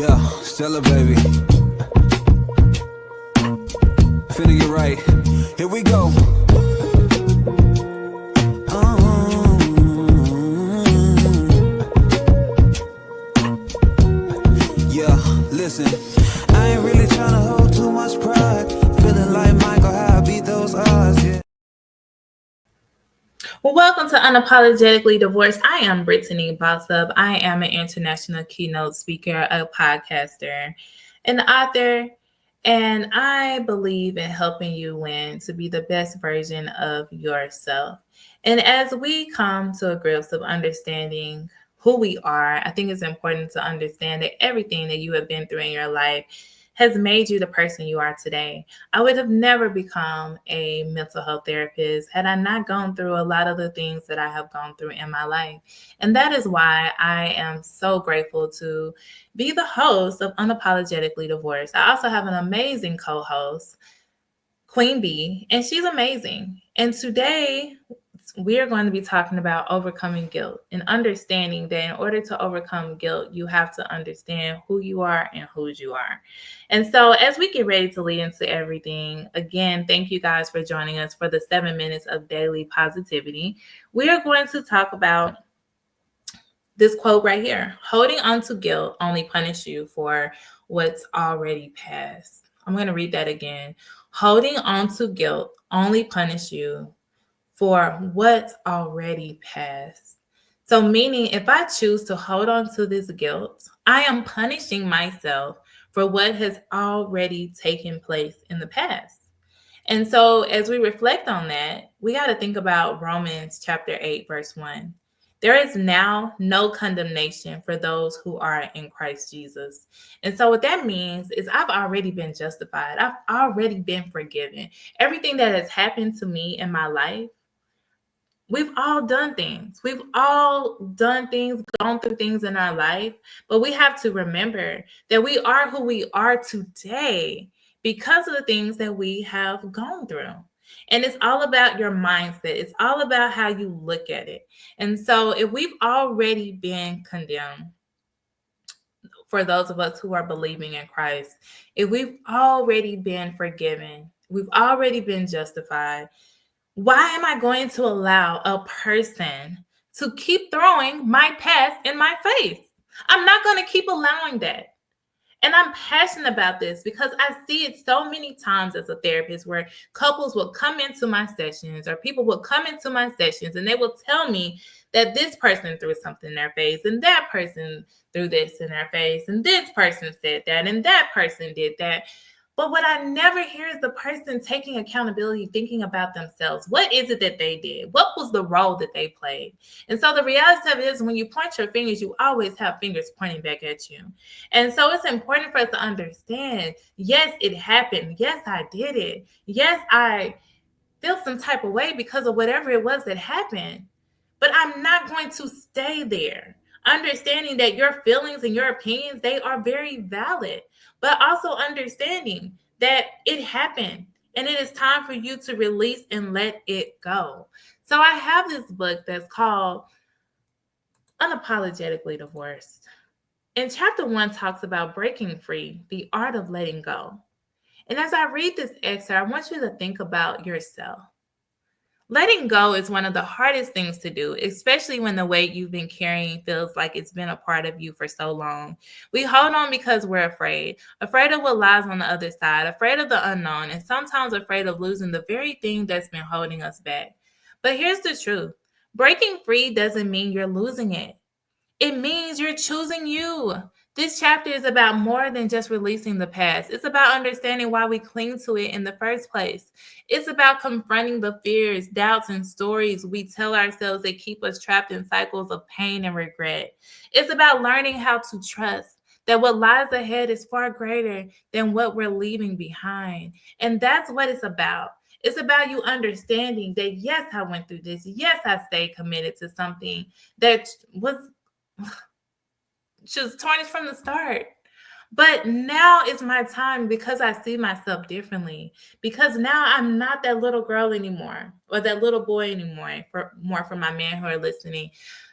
Yeah, Stella, baby. Finna get right. Here we go. Yeah, listen. I ain't really trying to hold too much pride. Feeling like Michael, how I beat those odds, yeah. Well, welcome to Unapologetically Divorced. I am Brittany Bossub. I am an international keynote speaker, a podcaster, an author, and I believe in helping you win to be the best version of yourself. And as we come to a grips of understanding who we are, I think it's important to understand that everything that you have been through in your life has made you the person you are today. I would have never become a mental health therapist had I not gone through a lot of the things that I have gone through in my life. And that is why I am so grateful to be the host of Unapologetically Divorced. I also have an amazing co-host, Queen Bee, and she's amazing. And today we are going to be talking about overcoming guilt and understanding that in order to overcome guilt, you have to understand who you are and whose you are. And so, as we get ready to lead into everything, again, thank you guys for joining us for the 7 minutes of daily positivity. We are going to talk about this quote right here: holding on to guilt only punish you for what's already past. I'm going to read that again. Holding on to guilt only punish you for what's already past. So, meaning if I choose to hold on to this guilt, I am punishing myself for what has already taken place in the past. And so, as we reflect on that, we got to think about Romans chapter 8, verse 1. There is now no condemnation for those who are in Christ Jesus. And so, what that means is I've already been justified, I've already been forgiven. Everything that has happened to me in my life, we've all done things. We've all done things, gone through things in our life, but we have to remember that we are who we are today because of the things that we have gone through. And it's all about your mindset. It's all about how you look at it. And so if we've already been condemned, for those of us who are believing in Christ, if we've already been forgiven, we've already been justified, why am I going to allow a person to keep throwing my past in my face? I'm not going to keep allowing that. And I'm passionate about this because I see it so many times as a therapist where couples will come into my sessions or people will come into my sessions and they will tell me that this person threw something in their face and that person threw this in their face and this person said that and that person did that. But what I never hear is the person taking accountability, thinking about themselves. What is it that they did? What was the role that they played? And so the reality of it is when you point your fingers, you always have fingers pointing back at you. And so it's important for us to understand, yes, it happened. Yes, I did it. Yes, I feel some type of way because of whatever it was that happened. But I'm not going to stay there. Understanding that your feelings and your opinions, they are very valid, but also understanding that it happened and it is time for you to release and let it go. So I have this book that's called Unapologetically Divorced. And chapter 1 talks about breaking free, the art of letting go. And as I read this excerpt, I want you to think about yourself. Letting go is one of the hardest things to do, especially when the weight you've been carrying feels like it's been a part of you for so long. We hold on because we're afraid of what lies on the other side, afraid of the unknown, and sometimes afraid of losing the very thing that's been holding us back. But here's the truth: breaking free doesn't mean you're losing it. It means you're choosing you. This chapter is about more than just releasing the past. It's about understanding why we cling to it in the first place. It's about confronting the fears, doubts, and stories we tell ourselves that keep us trapped in cycles of pain and regret. It's about learning how to trust that what lies ahead is far greater than what we're leaving behind. And that's what it's about. It's about you understanding that, yes, I went through this. Yes, I stayed committed to something that was just tarnished from the start. But now is my time because I see myself differently. Because now I'm not that little girl anymore or that little boy anymore. For my men who are listening,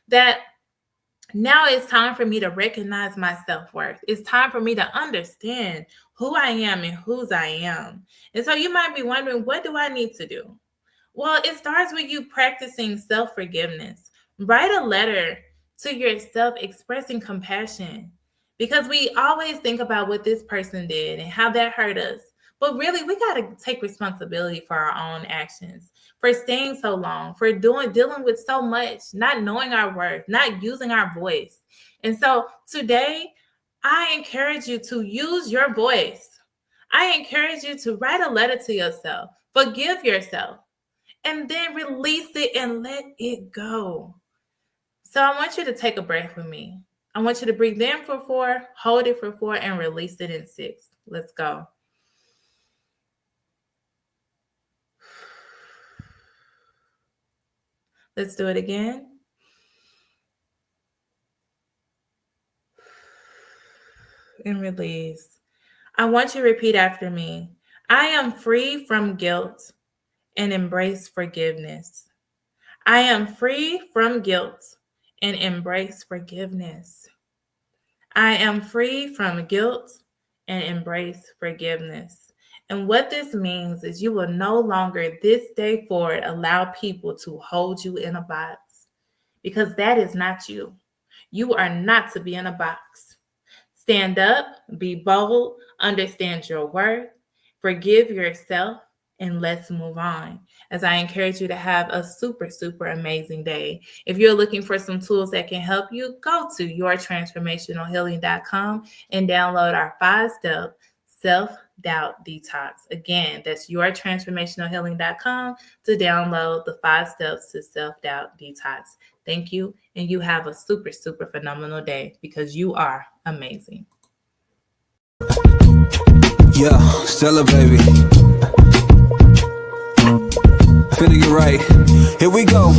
that Now it's time for me to recognize my self-worth. It's time for me to understand who I am and whose I am. And so you might be wondering, what do I need to do? Well, it starts with you practicing self forgiveness. Write a letter to yourself expressing compassion because we always think about what this person did and how that hurt us. But really, we got to take responsibility for our own actions, for staying so long, for dealing with so much, not knowing our worth, not using our voice. And so today, I encourage you to use your voice. I encourage you to write a letter to yourself, forgive yourself, and then release it and let it go. So I want you to take a breath with me. I want you to breathe in for 4, hold it for 4, and release it in 6. Let's go. Let's do it again. And release. I want you to repeat after me. I am free from guilt and embrace forgiveness. I am free from guilt and embrace forgiveness. I am free from guilt and embrace forgiveness. And what this means is you will no longer, this day forward, allow people to hold you in a box because that is not you. You are not to be in a box. Stand up, be bold, understand your worth, forgive yourself, and let's move on. As I encourage you to have a super, super amazing day. If you're looking for some tools that can help you, go to yourtransformationalhealing.com and download our 5-step self-doubt detox. Again, that's yourtransformationalhealing.com to download the 5 steps to self-doubt detox. Thank you, and you have a super, super phenomenal day because you are amazing. Yeah, Stella, baby. Finna get right. Here we go.